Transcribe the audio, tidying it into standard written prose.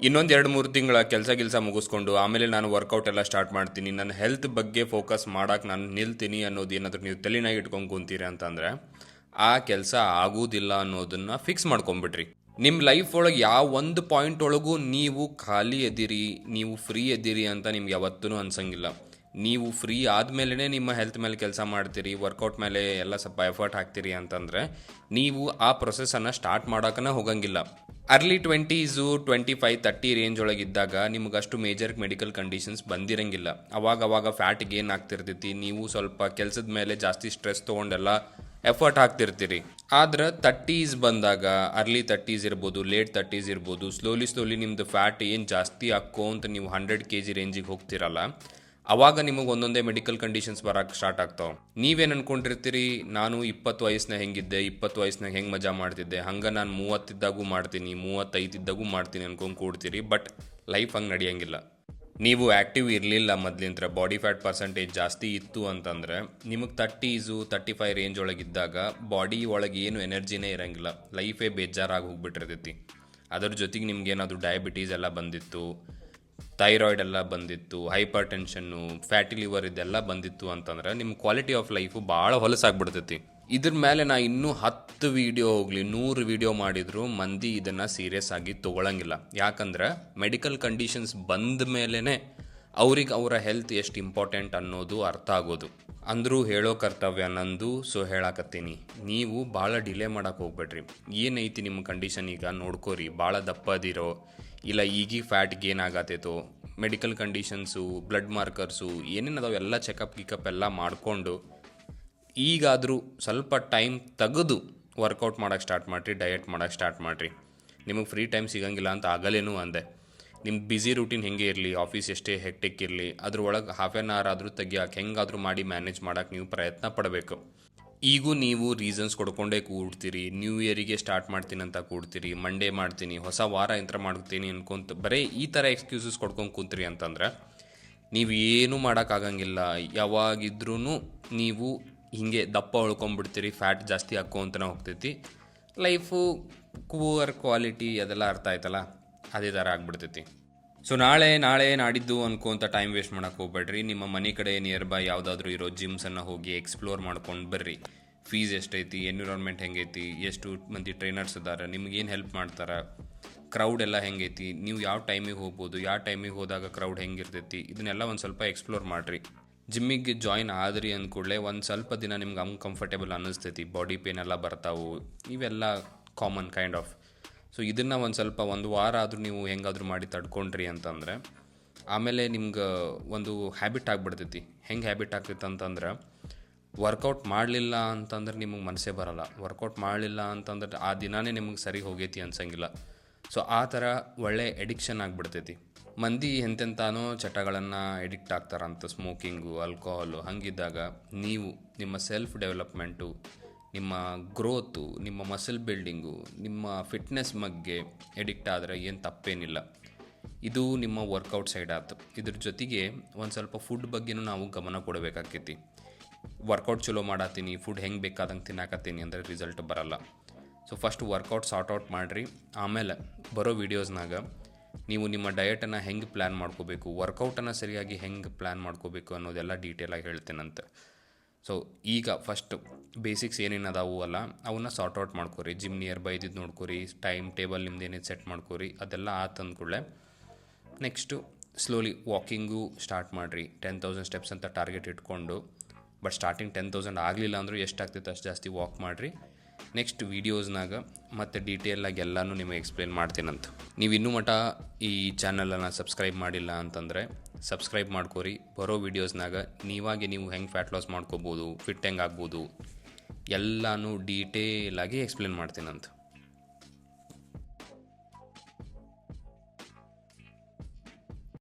ಇನ್ನೊಂದು 2-3 ತಿಂಗಳ ಕೆಲಸ ಮುಗಿಸ್ಕೊಂಡು ಆಮೇಲೆ ನಾನು ವರ್ಕೌಟ್ ಎಲ್ಲ ಸ್ಟಾರ್ಟ್ ಮಾಡ್ತೀನಿ, ನನ್ನ ಹೆಲ್ತ್ ಬಗ್ಗೆ ಫೋಕಸ್ ಮಾಡೋಕೆ ನಾನು ನಿಲ್ತೀನಿ ಅನ್ನೋದು ಏನಾದರೂ ನೀವು ತಲೆನಾಗಿ ಇಟ್ಕೊಂಡು ಕುಂತೀರಿ ಅಂತಂದರೆ ಆ ಕೆಲಸ ಆಗೋದಿಲ್ಲ ಅನ್ನೋದನ್ನು ಫಿಕ್ಸ್ ಮಾಡ್ಕೊಂಬಿಡ್ರಿ. ನಿಮ್ಮ ಲೈಫ್ ಒಳಗೆ ಯಾವ ಒಂದು ಪಾಯಿಂಟ್ ಒಳಗೂ ನೀವು ಖಾಲಿ ಎದಿರಿ, ನೀವು ಫ್ರೀ ಎದಿರಿ ಅಂತ ನಿಮ್ಗೆ ಯಾವತ್ತೂ ಅನ್ಸಂಗಿಲ್ಲ. ನೀವು ಫ್ರೀ ಆದಮೇಲೆ ನಿಮ್ಮ ಹೆಲ್ತ್ ಮೇಲೆ ಕೆಲಸ ಮಾಡ್ತೀರಿ, ವರ್ಕೌಟ್ ಮೇಲೆ ಎಲ್ಲ ಸ್ವಲ್ಪ ಎಫರ್ಟ್ ಹಾಕ್ತೀರಿ ಅಂತಂದರೆ ನೀವು ಆ ಪ್ರೊಸೆಸನ್ನು ಸ್ಟಾರ್ಟ್ ಮಾಡೋಕ್ಕೇ ಹೋಗಂಗಿಲ್ಲ. ಅರ್ಲಿ 20s 25 30 ರೇಂಜ್ ಒಳಗಿದ್ದಾಗ ನಿಮ್ಗೆ ಅಷ್ಟು ಮೇಜರ್ ಮೆಡಿಕಲ್ ಕಂಡೀಷನ್ಸ್ ಬಂದಿರಂಗಿಲ್ಲ. ಅವಾಗ ಫ್ಯಾಟ್ ಗೇನ್ ಆಗ್ತಿರ್ತೈತಿ, ನೀವು ಸ್ವಲ್ಪ ಕೆಲಸದ ಮೇಲೆ ಜಾಸ್ತಿ ಸ್ಟ್ರೆಸ್ ತೊಗೊಂಡೆಲ್ಲ ಎಫರ್ಟ್ ಹಾಕ್ತಿರ್ತೀರಿ. ಆದ್ರೆ 30s ಬಂದಾಗ, ಅರ್ಲಿ 30s ಇರ್ಬೋದು, ಲೇಟ್ 30s ಇರ್ಬೋದು, ಸ್ಲೋಲಿ ನಿಮ್ಮದು ಫ್ಯಾಟ್ ಏನು ಜಾಸ್ತಿ ಅಂತ ನೀವು 100 kg ರೇಂಜಿಗೆ ಹೋಗ್ತಿರಲ್ಲ, ಅವಾಗ ನಿಮಗೆ ಒಂದೊಂದೇ ಮೆಡಿಕಲ್ ಕಂಡೀಷನ್ಸ್ ಬರೋಕ್ಕೆ ಸ್ಟಾರ್ಟ್ ಆಗ್ತಾವೆ. ನೀವೇನು ಅಂದ್ಕೊಂಡಿರ್ತೀರಿ, ನಾನು 20 ವಯಸ್ಸಿನಾಗ ಹೆಂಗಿದ್ದೆ, 20 ವಯಸ್ಸಿನಾಗ ಹೆಂಗೆ ಮಜಾ ಮಾಡ್ತಿದ್ದೆ, ಹಂಗೆ ನಾನು 30 ಇದ್ದಾಗೂ ಮಾಡ್ತೀನಿ, 35 ಇದ್ದಾಗೂ ಮಾಡ್ತೀನಿ ಅನ್ಕೊಂಡು ಕೂಡ್ತೀರಿ. ಬಟ್ ಲೈಫ್ ಹಂಗೆ ನಡೆಯಂಗಿಲ್ಲ. ನೀವು ಆ್ಯಕ್ಟಿವ್ ಇರಲಿಲ್ಲ ಮೊದಲಿಂದ, ಬಾಡಿ ಫ್ಯಾಟ್ ಪರ್ಸೆಂಟೇಜ್ ಜಾಸ್ತಿ ಇತ್ತು ಅಂತಂದರೆ ನಿಮಗೆ 30s 35 ರೇಂಜ್ ಒಳಗಿದ್ದಾಗ ಬಾಡಿ ಒಳಗೆ ಏನು ಎನರ್ಜಿನೇ ಇರೋಂಗಿಲ್ಲ, ಲೈಫೇ ಬೇಜಾರಾಗಿ ಹೋಗ್ಬಿಟ್ಟಿರ್ತೈತಿ. ಅದ್ರ ಜೊತೆಗೆ ನಿಮ್ಗೇನಾದರೂ ಡಯಾಬಿಟೀಸ್ ಎಲ್ಲ ಬಂದಿತ್ತು, ಥೈರಾಯ್ಡ್ ಎಲ್ಲ ಬಂದಿತ್ತು, ಹೈಪರ್ ಟೆನ್ಷನ್ನು, ಫ್ಯಾಟಿ ಲಿವರ್ ಇದೆಲ್ಲ ಬಂದಿತ್ತು ಅಂತಂದ್ರೆ ನಿಮ್ಮ ಕ್ವಾಲಿಟಿ ಆಫ್ ಲೈಫು ಭಾಳ ಹೊಲಸಾಗ್ಬಿಡ್ತೈತಿ. ಇದ್ರ ಮೇಲೆ ನಾ ಇನ್ನೂ 10 ವೀಡಿಯೋ ಹೋಗಲಿ 100 ವೀಡಿಯೋ ಮಾಡಿದರೂ ಮಂದಿ ಇದನ್ನು ಸೀರಿಯಸ್ ಆಗಿ ತೊಗೊಳಂಗಿಲ್ಲ. ಯಾಕಂದ್ರೆ ಮೆಡಿಕಲ್ ಕಂಡೀಷನ್ಸ್ ಬಂದ ಮೇಲೇ ಅವ್ರಿಗೆ ಅವರ ಹೆಲ್ತ್ ಎಷ್ಟು ಇಂಪಾರ್ಟೆಂಟ್ ಅನ್ನೋದು ಅರ್ಥ ಆಗೋದು. ಅಂದರೂ ಹೇಳೋ ಕರ್ತವ್ಯ ನಂದು, ಸೊ ಹೇಳಾಕತ್ತೀನಿ. ನೀವು ಭಾಳ ಡಿಲೇ ಮಾಡೋಕೆ ಹೋಗ್ಬೇಡ್ರಿ. ಏನೈತಿ ನಿಮ್ಮ ಕಂಡೀಷನ್ ಈಗ ನೋಡ್ಕೋರಿ. ಭಾಳ ದಪ್ಪದಿರೋ, ಇಲ್ಲ ಈಗೀಗ ಫ್ಯಾಟ್ ಗೇನ್ ಆಗತ್ತೈತೋ, ಮೆಡಿಕಲ್ ಕಂಡೀಷನ್ಸು, ಬ್ಲಡ್ ಮಾರ್ಕರ್ಸು ಏನೇನದಾವೆ ಎಲ್ಲ ಚೆಕಪ್ ಎಲ್ಲ ಮಾಡಿಕೊಂಡು ಈಗಾದರೂ ಸ್ವಲ್ಪ ಟೈಮ್ ತೆಗೆದು ವರ್ಕೌಟ್ ಮಾಡೋಕ್ಕೆ ಸ್ಟಾರ್ಟ್ ಮಾಡಿರಿ, ಡಯಟ್ ಮಾಡೋಕ್ಕೆ ಸ್ಟಾರ್ಟ್ ಮಾಡಿರಿ. ನಿಮಗೆ ಫ್ರೀ ಟೈಮ್ ಸಿಗಂಗಿಲ್ಲ ಅಂತ ಆಗಲೇನೂ ಅಂದೆ. ನಿಮ್ಮ ಬ್ಯುಸಿ ರೂಟೀನ್ ಹೆಂಗೆ ಇರಲಿ, ಆಫೀಸ್ ಎಷ್ಟೇ ಹೆಕ್ಟಿಕ್ ಇರಲಿ, ಅದ್ರೊಳಗೆ ಹಾಫ್ ಆನ್ ಅವರ್ ಆದರೂ ತೆಗಿಯೋಕೆ ಹೆಂಗಾದರೂ ಮಾಡಿ ಮ್ಯಾನೇಜ್ ಮಾಡೋಕ್ಕೆ ನೀವು ಪ್ರಯತ್ನ ಪಡಬೇಕು. ಈಗೂ ನೀವು ರೀಸನ್ಸ್ ಕೊಡ್ಕೊಂಡೇ ಕೂಡ್ತೀರಿ. ನ್ಯೂ ಇಯರಿಗೆ ಸ್ಟಾರ್ಟ್ ಮಾಡ್ತೀನಿ ಅಂತ ಕೂಡ್ತೀರಿ, ಮಂಡೇ ಮಾಡ್ತೀನಿ, ಹೊಸ ವಾರ ಯಂತ್ರ ಮಾಡ್ತೀನಿ ಅನ್ಕೊಂತ ಬರೀ ಈ ಥರ ಎಕ್ಸ್ಕ್ಯೂಸಸ್ ಕೊಡ್ಕೊಂಡು ಕೂತ್ರಿ ಅಂತಂದ್ರೆ ನೀವು ಏನೂ ಮಾಡೋಕ್ಕಾಗಂಗಿಲ್ಲ. ಯಾವಾಗಿದ್ರೂ ನೀವು ಹೀಗೆ ದಪ್ಪ ಉಳ್ಕೊಂಬಿಡ್ತೀರಿ, ಫ್ಯಾಟ್ ಜಾಸ್ತಿ ಹಾಕ್ಕೊಂತನೇ ಹೋಗ್ತೈತಿ. ಲೈಫು ಪೂವರ್ ಕ್ವಾಲಿಟಿ ಅದೆಲ್ಲ ಅರ್ಥ ಆಯ್ತಲ್ಲ, ಅದೇ ಥರ ಆಗ್ಬಿಡ್ತೈತಿ. ಸೊ ನಾಳೆ ನಾಡಿದ್ದು ಅನ್ಕೊಂತ ಟೈಮ್ ವೇಸ್ಟ್ ಮಾಡೋಕೆ ಹೋಗ್ಬೇಡ್ರಿ. ನಿಮ್ಮ ಮನೆ ಕಡೆ ನಿಯರ್ ಬೈ ಯಾವುದಾದ್ರೂ ಇರೋ ಜಿಮ್ಸನ್ನು ಹೋಗಿ ಎಕ್ಸ್ಪ್ಲೋರ್ ಮಾಡ್ಕೊಂಡು ಬರ್ರಿ. ಫೀಸ್ ಎಷ್ಟೈತಿ, ಎನ್ವಿರಾನ್ಮೆಂಟ್ ಹೆಂಗೈತಿ, ಎಷ್ಟು ಮಂದಿ ಟ್ರೈನರ್ಸ್ ಇದ್ದಾರೆ, ನಿಮಗೇನು ಹೆಲ್ಪ್ ಮಾಡ್ತಾರೆ, ಕ್ರೌಡ್ ಎಲ್ಲ ಹೆಂಗೈತಿ, ನೀವು ಯಾವ ಟೈಮಿಗೆ ಹೋಗ್ಬೋದು, ಯಾವ ಟೈಮಿಗೆ ಹೋದಾಗ ಕ್ರೌಡ್ ಹೆಂಗಿರ್ತೈತಿ, ಇದನ್ನೆಲ್ಲ ಒಂದು ಸ್ವಲ್ಪ ಎಕ್ಸ್ಪ್ಲೋರ್ ಮಾಡಿರಿ. ಜಿಮ್ಮಿಗೆ ಜಾಯಿನ್ ಆದ್ರಿ ಅಂದ್ಕೂಡಲೇ ಒಂದು ಸ್ವಲ್ಪ ದಿನ ನಿಮ್ಗೆ ಅನ್ಕಂಫರ್ಟೇಬಲ್ ಅನ್ನಿಸ್ತೈತಿ, ಬಾಡಿ ಪೇನ್ ಎಲ್ಲ ಬರ್ತಾವು, ಇವೆಲ್ಲ ಕಾಮನ್ ಕೈಂಡ್ ಆಫ್. ಸೊ ಇದನ್ನು ಒಂದು ವಾರ ಆದರೂ ನೀವು ಹೆಂಗಾದರೂ ಮಾಡಿ ತಡ್ಕೊಂಡ್ರಿ ಅಂತಂದರೆ ಆಮೇಲೆ ನಿಮ್ಗೆ ಒಂದು ಹ್ಯಾಬಿಟ್ ಆಗಿಬಿಡ್ತೈತಿ. ಹೆಂಗೆ ಹ್ಯಾಬಿಟ್ ಆಗ್ತೈತೆ ಅಂತಂದ್ರೆ, ವರ್ಕೌಟ್ ಮಾಡಲಿಲ್ಲ ಅಂತಂದ್ರೆ ನಿಮಗೆ ಮನಸ್ಸೇ ಬರೋಲ್ಲ. ವರ್ಕೌಟ್ ಮಾಡಲಿಲ್ಲ ಅಂತಂದ್ರೆ ಆ ದಿನಾನೇ ನಿಮಗೆ ಸರಿ ಹೋಗೈತಿ ಅನ್ಸಂಗಿಲ್ಲ. ಸೊ ಆ ಥರ ಒಳ್ಳೆ ಎಡಿಕ್ಷನ್ ಆಗಿಬಿಡ್ತೈತಿ. ಮಂದಿ ಎಂತೆಂತಾನೋ ಚಟಗಳನ್ನು ಎಡಿಕ್ಟ್ ಆಗ್ತಾರಂತ, ಸ್ಮೋಕಿಂಗು, ಆಲ್ಕೋಹಾಲು. ಹಂಗಿದ್ದಾಗ ನೀವು ನಿಮ್ಮ ಸೆಲ್ಫ್ ಡೆವಲಪ್ಮೆಂಟು, ನಿಮ್ಮ ಗ್ರೋತು, ನಿಮ್ಮ ಮಸಲ್ ಬಿಲ್ಡಿಂಗು, ನಿಮ್ಮ ಫಿಟ್ನೆಸ್ ಬಗ್ಗೆ ಎಡಿಕ್ಟ್ ಆದರೆ ಏನು ತಪ್ಪೇನಿಲ್ಲ. ಇದು ನಿಮ್ಮ ವರ್ಕೌಟ್ ಸೈಡ್ ಆಯ್ತು. ಇದ್ರ ಜೊತೆಗೆ ಒಂದು ಸ್ವಲ್ಪ ಫುಡ್ ಬಗ್ಗೆನೂ ನಾವು ಗಮನ ಕೊಡಬೇಕಾಗ್ತೈತಿ. ವರ್ಕೌಟ್ ಚಲೋ ಮಾಡತ್ತೀನಿ, ಫುಡ್ ಹೆಂಗೆ ಬೇಕಾದಂಗೆ ತಿನ್ನಾಕತ್ತೀನಿ ಅಂದರೆ ರಿಸಲ್ಟ್ ಬರಲ್ಲ. So first workout sort out ಮಾಡಿರಿ. ಆಮೇಲೆ ಬರೋ ವೀಡಿಯೋಸ್ನಾಗ ನೀವು ನಿಮ್ಮ ಡಯಟನ್ನು ಹೆಂಗೆ ಪ್ಲ್ಯಾನ್ ಮಾಡ್ಕೋಬೇಕು, ವರ್ಕೌಟನ್ನು ಸರಿಯಾಗಿ ಹೆಂಗೆ ಪ್ಲ್ಯಾನ್ ಮಾಡ್ಕೋಬೇಕು ಅನ್ನೋದೆಲ್ಲ ಡೀಟೇಲಾಗಿ ಹೇಳ್ತೇನಂತೆ. ಸೊ ಈಗ ಫಸ್ಟ್ ಬೇಸಿಕ್ಸ್ ಏನೇನದಾವು ಅಲ್ಲ ಅವನ್ನ ಸಾರ್ಟ್ ಔಟ್ ಮಾಡ್ಕೊರಿ. ಜಿಮ್ ನಿಯರ್ ಬೈ ಇದ್ದಿದ್ದು ನೋಡ್ಕೊರಿ, ಟೈಮ್ ಟೇಬಲ್ ನಿಮ್ದು ಏನೇನು ಸೆಟ್ ಮಾಡ್ಕೊರಿ. ಅದೆಲ್ಲ ಆತಂದ್ಕೊಳ್ಳೆ ನೆಕ್ಸ್ಟು ಸ್ಲೋಲಿ ವಾಕಿಂಗು ಸ್ಟಾರ್ಟ್ ಮಾಡಿರಿ. 10,000 ಸ್ಟೆಪ್ಸ್ ಅಂತ ಟಾರ್ಗೆಟ್ ಇಟ್ಕೊಂಡು, ಬಟ್ ಸ್ಟಾರ್ಟಿಂಗ್ 10,000 ಆಗಲಿಲ್ಲ ಅಂದರೂ ಎಷ್ಟಾಗ್ತೈತೆ ಅಷ್ಟು ಜಾಸ್ತಿ ವಾಕ್ ಮಾಡಿರಿ. ನೆಕ್ಸ್ಟ್ ವೀಡಿಯೋಸ್ನಾಗ ಮತ್ತು ಡೀಟೇಲಾಗಿ ಎಲ್ಲನೂ ನಿಮಗೆ ಎಕ್ಸ್ಪ್ಲೇನ್ ಮಾಡ್ತೀನಂತ. ನೀವು ಇನ್ನೂ ಮಟ್ಟ ಈ ಚಾನಲನ್ನು ಸಬ್ಸ್ಕ್ರೈಬ್ ಮಾಡಿಲ್ಲ ಅಂತಂದರೆ ಸಬ್ಸ್ಕ್ರೈಬ್ ಮಾಡ್ಕೊರಿ. ಬರೋ ವೀಡಿಯೋಸ್ನಾಗ ನೀವು ಹೆಂಗೆ ಫ್ಯಾಟ್ ಲಾಸ್ ಮಾಡ್ಕೋಬೋದು, ಫಿಟ್ ಹೆಂಗೆ ಆಗ್ಬೋದು ಎಲ್ಲನೂ ಡೀಟೇಲಾಗಿ ಎಕ್ಸ್ಪ್ಲೇನ್ ಮಾಡ್ತೀನಂತ.